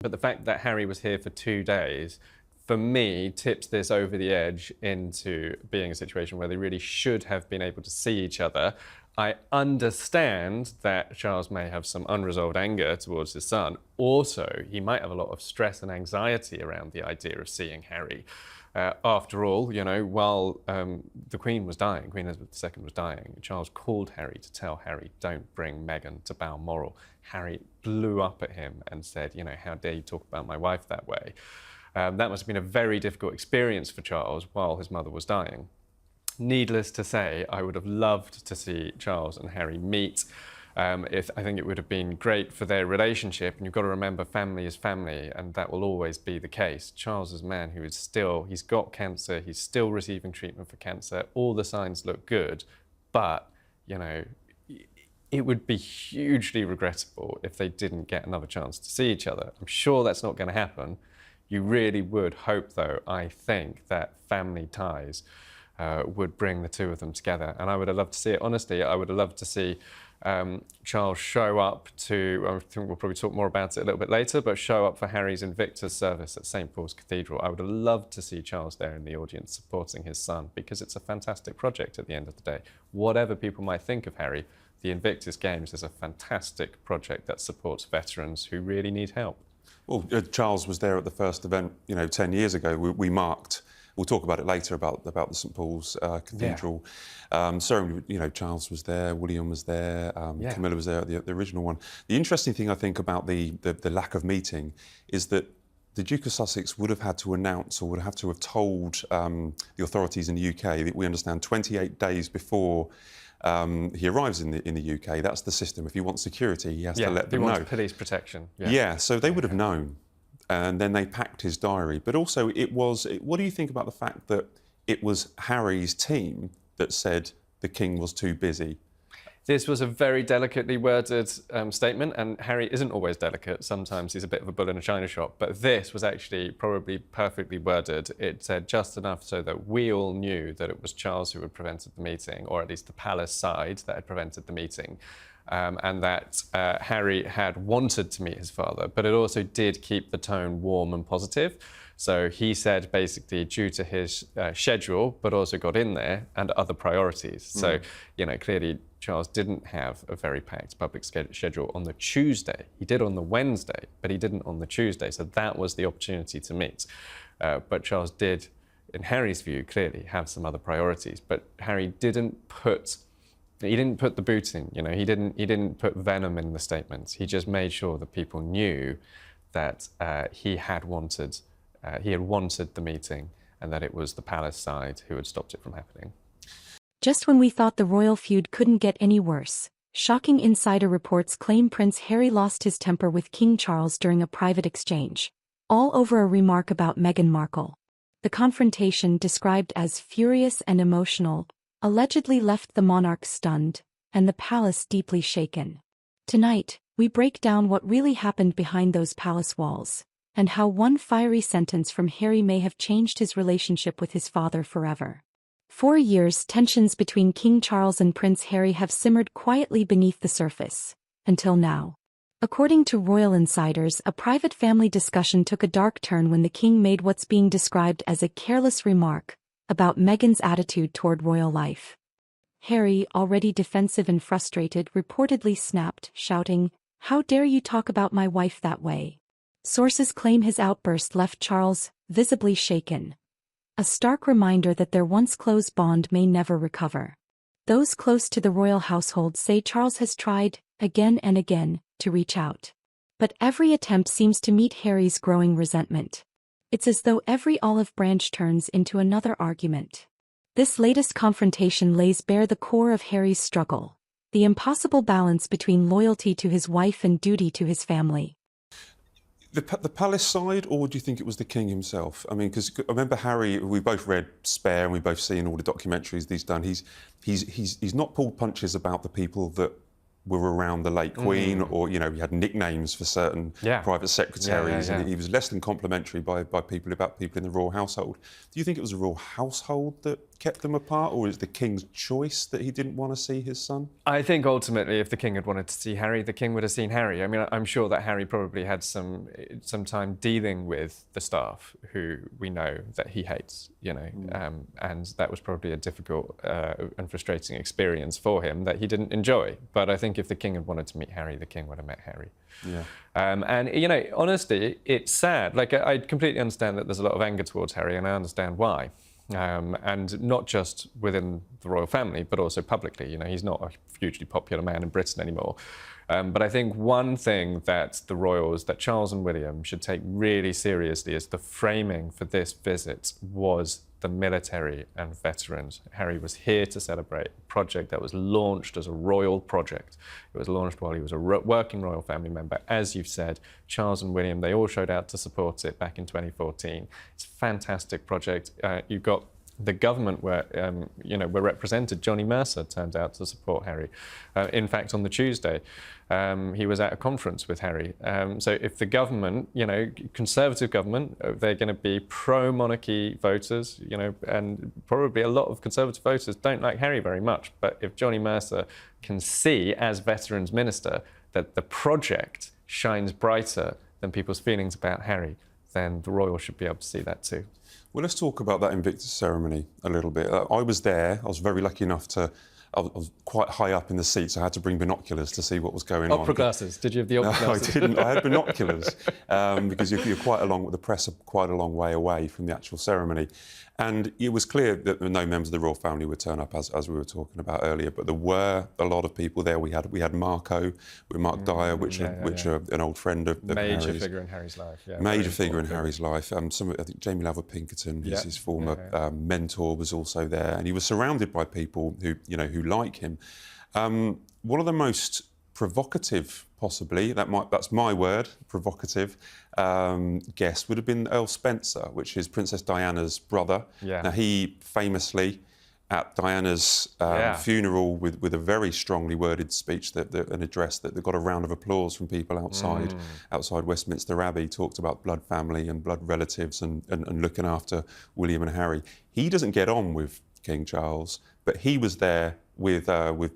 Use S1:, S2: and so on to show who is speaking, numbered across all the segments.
S1: But the fact that Harry was here for 2 days, for me, tips this over the edge into being a situation where they really should have been able to see each other. I understand that Charles may have some unresolved anger towards his son. Also, he might have a lot of stress and anxiety around the idea of seeing Harry. After all, you know, while the Queen was dying, Queen Elizabeth II was dying, Charles called Harry to tell Harry, don't bring Meghan to Balmoral. Harry blew up at him and said, you know, how dare you talk about my wife that way? That must have been a very difficult experience for Charles while his mother was dying. Needless to say, I would have loved to see Charles and Harry meet. I think it would have been great for their relationship, and you've got to remember family is family, and that will always be the case. Charles is a man who is still, he's got cancer, he's still receiving treatment for cancer, all the signs look good, but, you know, it would be hugely regrettable if they didn't get another chance to see each other. I'm sure that's not going to happen. You really would hope, though, I think, that family ties would bring the two of them together. And I would have loved to see it. Honestly, I would have loved to see Charles show up to, I think we'll probably talk more about it a little bit later, but show up for Harry's Invictus service at St. Paul's Cathedral. I would have loved to see Charles there in the audience supporting his son, because it's a fantastic project at the end of the day. Whatever people might think of Harry, the Invictus Games is a fantastic project that supports veterans who really need help.
S2: Well, Charles was there at the first event, you know, 10 years ago. We marked. We'll talk about it later about the St Paul's Cathedral ceremony. You know, Charles was there, William was there, Camilla was there, the original one. The interesting thing I think about the lack of meeting is that the Duke of Sussex would have had to announce, or would have to have told the authorities in the UK that we understand 28 days before he arrives in the UK. That's the system. If he wants security, he has to let them know.
S1: He wants police protection.
S2: Yeah, so they would have known. And then they packed his diary. But also, what do you think about the fact that it was Harry's team that said the King was too busy?
S1: This was a very delicately worded statement, and Harry isn't always delicate. Sometimes he's a bit of a bull in a china shop, but this was actually probably perfectly worded. It said just enough so that we all knew that it was Charles who had prevented the meeting, or at least the palace side that had prevented the meeting. And that Harry had wanted to meet his father, but it also did keep the tone warm and positive. So he said basically due to his schedule, but also got in there, and other priorities. So, you know, clearly Charles didn't have a very packed public schedule on the Tuesday. He did on the Wednesday, but he didn't on the Tuesday. So that was the opportunity to meet. But Charles did, in Harry's view, clearly have some other priorities. But Harry didn't put the boot in, you know, he didn't put venom in the statements. He just made sure that people knew that he had wanted the meeting, and that it was the palace side who had stopped it from happening.
S3: Just when we thought the royal feud couldn't get any worse, shocking insider reports claim Prince Harry lost his temper with King Charles during a private exchange, all over a remark about Meghan Markle. The confrontation, described as furious and emotional, allegedly left the monarch stunned, and the palace deeply shaken. Tonight, we break down what really happened behind those palace walls, and how one fiery sentence from Harry may have changed his relationship with his father forever. For years, tensions between King Charles and Prince Harry have simmered quietly beneath the surface, until now. According to royal insiders, a private family discussion took a dark turn when the king made what's being described as a careless remark about Meghan's attitude toward royal life. Harry, already defensive and frustrated, reportedly snapped, shouting, "How dare you talk about my wife that way?" Sources claim his outburst left Charles visibly shaken. A stark reminder that their once close bond may never recover. Those close to the royal household say Charles has tried, again and again, to reach out. But every attempt seems to meet Harry's growing resentment. It's as though every olive branch turns into another argument. This latest confrontation lays bare the core of Harry's struggle, the impossible balance between loyalty to his wife and duty to his family.
S2: The palace side, or do you think it was the king himself? I mean, because I remember Harry, we both read Spare and we both seen all the documentaries he's done. He's not pulled punches about the people that were around the late Queen, or, you know, he had nicknames for certain private secretaries, and he was less than complimentary by people about people in the royal household. Do you think it was a royal household that kept them apart, or is it the king's choice that he didn't want to see his son?
S1: I think ultimately, if the king had wanted to see Harry, the king would have seen Harry. I mean, I'm sure that Harry probably had some time dealing with the staff, who we know that he hates, and that was probably a difficult and frustrating experience for him that he didn't enjoy. But I think if the king had wanted to meet Harry, the king would have met Harry.
S2: Yeah.
S1: And honestly, it's sad. Like, I completely understand that there's a lot of anger towards Harry, and I understand why. And not just within the royal family, but also publicly. He's not a hugely popular man in Britain anymore. But I think one thing that the royals, that Charles and William, should take really seriously is the framing for this visit was the military and veterans. Harry was here to celebrate a project that was launched as a royal project. It was launched while he was a working royal family member. As you've said, Charles and William, they all showed out to support it back in 2014. It's a fantastic project. You've got the government were represented. Johnny Mercer turned out to support Harry. In fact, on the Tuesday, he was at a conference with Harry. So if the government, Conservative government, they're going to be pro-monarchy voters, and probably a lot of Conservative voters don't like Harry very much. But if Johnny Mercer can see, as Veterans Minister, that the project shines brighter than people's feelings about Harry, then the royals should be able to see that too.
S2: Well, let's talk about that Invictus ceremony a little bit. I was there. I was very lucky enough to... I was quite high up in the seats. I had to bring binoculars to see what was going on.
S1: Opera glasses. Did you have the opera glasses?
S2: No, I didn't. I had binoculars because you're quite along with the press, are quite a long way away from the actual ceremony. And it was clear that no members of the royal family would turn up, as we were talking about earlier. But there were a lot of people there. We had Mark Dyer, which are an old friend of
S1: Major
S2: Harry's.
S1: Figure in Harry's life. Yeah,
S2: major figure in Harry's life. I think Jamie Lava Pinkerton, his former mentor, was also there, and he was surrounded by people who like him. One of the most provocative, possibly, that's my word, provocative, guest would have been Earl Spencer, which is Princess Diana's brother.
S1: Yeah.
S2: Now, he famously, at Diana's funeral, with a very strongly worded speech, an address that got a round of applause from people outside Westminster Abbey, talked about blood family and blood relatives and looking after William and Harry. He doesn't get on with King Charles, but he was there with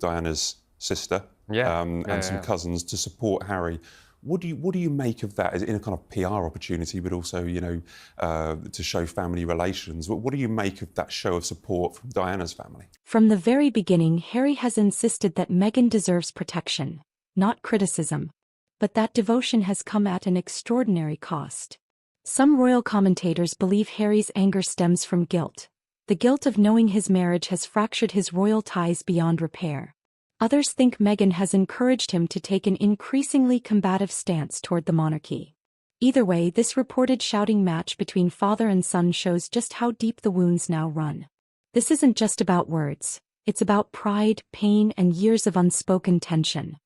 S2: Diana's sister and some cousins to support Harry. What do you make of that? Is it in a kind of PR opportunity, but also to show family relations? What do you make of that show of support from Diana's family?
S3: From the very beginning, Harry has insisted that Meghan deserves protection, not criticism. But that devotion has come at an extraordinary cost. Some royal commentators believe Harry's anger stems from guilt. The guilt of knowing his marriage has fractured his royal ties beyond repair. Others think Meghan has encouraged him to take an increasingly combative stance toward the monarchy. Either way, this reported shouting match between father and son shows just how deep the wounds now run. This isn't just about words. It's about pride, pain, and years of unspoken tension.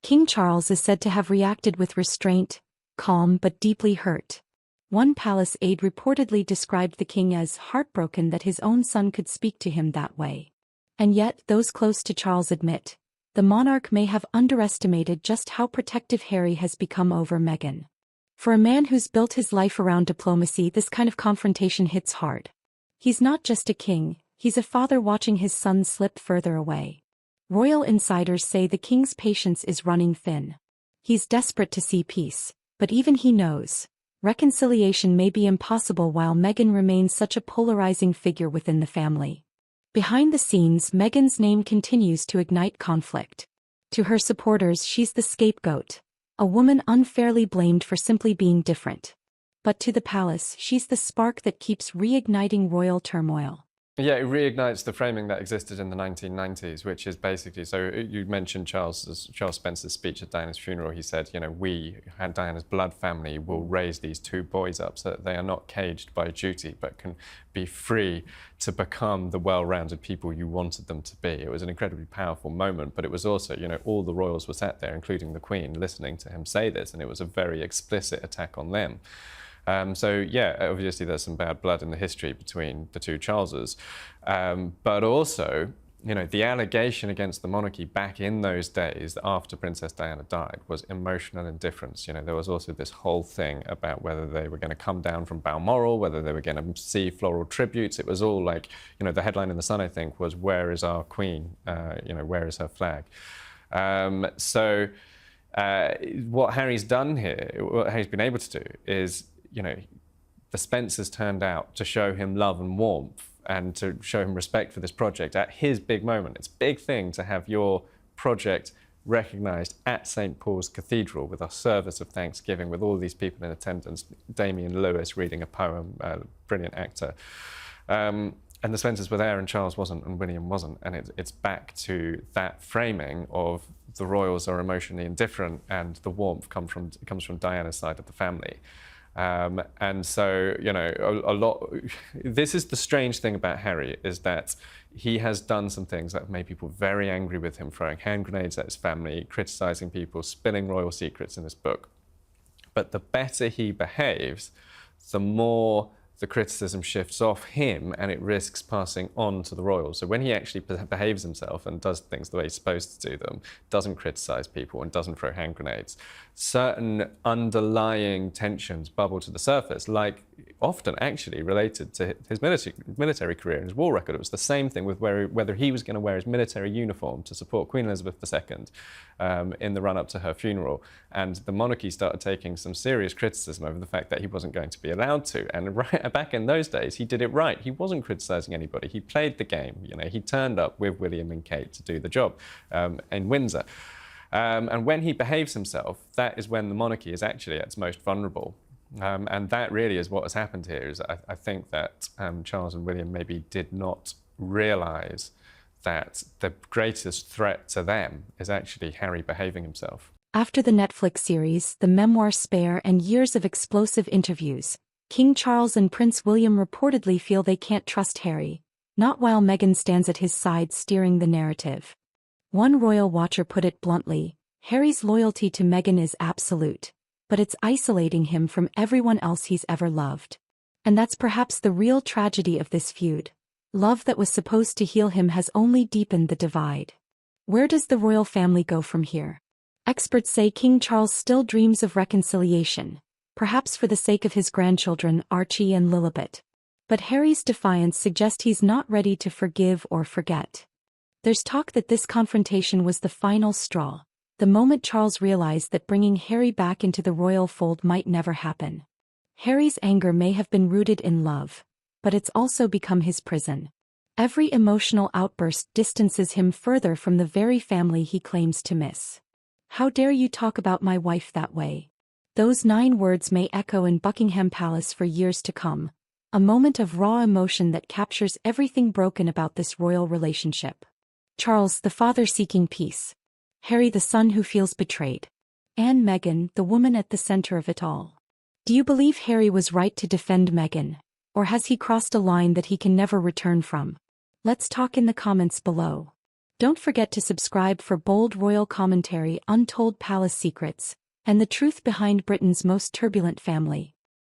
S3: King Charles is said to have reacted with restraint, calm but deeply hurt. One palace aide reportedly described the king as heartbroken that his own son could speak to him that way. And yet, those close to Charles admit, the monarch may have underestimated just how protective Harry has become over Meghan. For a man who's built his life around diplomacy, this kind of confrontation hits hard. He's not just a king, he's a father watching his son slip further away. Royal insiders say the king's patience is running thin. He's desperate to see peace, but even he knows reconciliation may be impossible while Meghan remains such a polarizing figure within the family. Behind the scenes, Meghan's name continues to ignite conflict. To her supporters, she's the scapegoat, a woman unfairly blamed for simply being different. But to the palace, she's the spark that keeps reigniting royal turmoil.
S1: Yeah, it reignites the framing that existed in the 1990s, which is basically, so you mentioned Charles Spencer's speech at Diana's funeral. He said, we, Diana's blood family, will raise these two boys up so that they are not caged by duty, but can be free to become the well-rounded people you wanted them to be. It was an incredibly powerful moment, but it was also, all the royals were sat there, including the Queen, listening to him say this, and it was a very explicit attack on them. So, obviously there's some bad blood in the history between the two Charleses. But also, the allegation against the monarchy back in those days after Princess Diana died was emotional indifference. There was also this whole thing about whether they were going to come down from Balmoral, whether they were going to see floral tributes. It was all like, the headline in The Sun, I think, was, "Where is our queen? Where is her flag?" What Harry's done here, what Harry's been able to do is, the Spencers turned out to show him love and warmth and to show him respect for this project at his big moment. It's a big thing to have your project recognised at St Paul's Cathedral with a service of thanksgiving with all these people in attendance, Damian Lewis reading a poem, brilliant actor. And the Spencers were there and Charles wasn't and William wasn't. And it's back to that framing of the royals are emotionally indifferent and the warmth comes from Diana's side of the family. And so, this is the strange thing about Harry, is that he has done some things that have made people very angry with him, throwing hand grenades at his family, criticising people, spilling royal secrets in this book. But the better he behaves, the more the criticism shifts off him and it risks passing on to the royals. So when he actually behaves himself and does things the way he's supposed to do them, doesn't criticise people and doesn't throw hand grenades, certain underlying tensions bubble to the surface, like often actually related to his military career and his war record. It was the same thing with whether he was going to wear his military uniform to support Queen Elizabeth II in the run-up to her funeral. And the monarchy started taking some serious criticism over the fact that he wasn't going to be allowed to. And back in those days, he did it right. He wasn't criticising anybody. He played the game. He turned up with William and Kate to do the job in Windsor. And when he behaves himself, that is when the monarchy is actually at its most vulnerable. And that really is what has happened here. Is I think that Charles and William maybe did not realise that the greatest threat to them is actually Harry behaving himself.
S3: After the Netflix series, The Memoir Spare, and years of explosive interviews, King Charles and Prince William reportedly feel they can't trust Harry, not while Meghan stands at his side steering the narrative. One royal watcher put it bluntly, Harry's loyalty to Meghan is absolute, but it's isolating him from everyone else he's ever loved. And that's perhaps the real tragedy of this feud. Love that was supposed to heal him has only deepened the divide. Where does the royal family go from here? Experts say King Charles still dreams of reconciliation, perhaps for the sake of his grandchildren Archie and Lilibet. But Harry's defiance suggests he's not ready to forgive or forget. There's talk that this confrontation was the final straw, the moment Charles realized that bringing Harry back into the royal fold might never happen. Harry's anger may have been rooted in love, but it's also become his prison. Every emotional outburst distances him further from the very family he claims to miss. "How dare you talk about my wife that way?" Those 9 words may echo in Buckingham Palace for years to come, a moment of raw emotion that captures everything broken about this royal relationship. Charles, the father seeking peace. Harry, the son who feels betrayed. And Meghan, the woman at the center of it all. Do you believe Harry was right to defend Meghan, or has he crossed a line that he can never return from? Let's talk in the comments below. Don't forget to subscribe for bold royal commentary, untold palace secrets, and the truth behind Britain's most turbulent family.